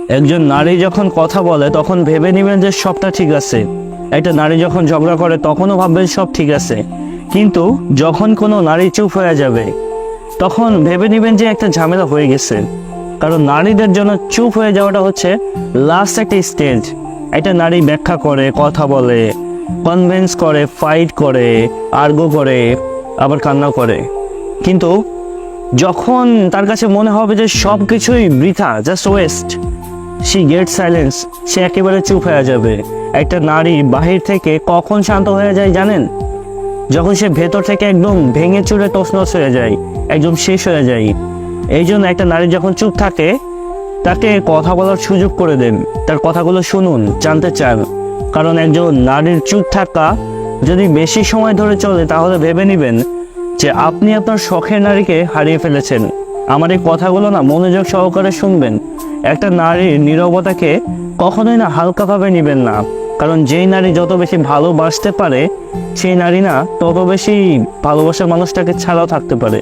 একজন নারী যখন কথা বলে তখন ভেবে নেবেন যে সবটা ঠিক আছে। একটা নারী যখন ঝগড়া করে তখনও ভাববেন সব ঠিক আছে। কিন্তু যখন কোনো নারী চুপ হয়ে যাবে তখন ভেবে নেবেন যে একটা ঝামেলা হয়ে গেছে। কারণ নারীদের জন্য চুপ হয়ে যাওয়াটা হচ্ছে লাস্ট একটা স্টেজ। একটা নারী ব্যাখ্যা করে, কথা বলে, কনভিন্স করে, ফাইট করে, আর্গো করে, আবার কান্না করে। কিন্তু যখন তার কাছে মনে হবে যে সব কিছুই বৃথা, just waste, she get silence, সে একেবারে চুপ হয়ে যাবে। একটা নারী বাহির থেকে কখন শান্ত হয়ে যায় জানেন? যখন সে ভেতর থেকে একদম ভেঙে চুরে তছনছ হয়ে যায়, একদম শেষ হয়ে যায়। এই জন্য একটা নারী যখন চুপ থাকে তাকে কথা বলার সুযোগ করে দেন, তার কথাগুলো শুনুন, জানতে চান। কারণ একজন নারীর চুপ থাকা যদি বেশি সময় ধরে চলে তাহলে ভেবে নেবেন যে আপনি আপনার শখের নারীকে হারিয়ে ফেলেছেন। আমার এই কথাগুলো না মনোযোগ সহকারে শুনবেন। একটা নারীর নীরবতাকে কখনোই না হালকাভাবে নেবেন না। কারণ যেই নারী যত বেশি ভালোবাসতে পারে সেই নারী না তত বেশি ভালোবাসার মানুষটাকে ছাড়াও থাকতে পারে।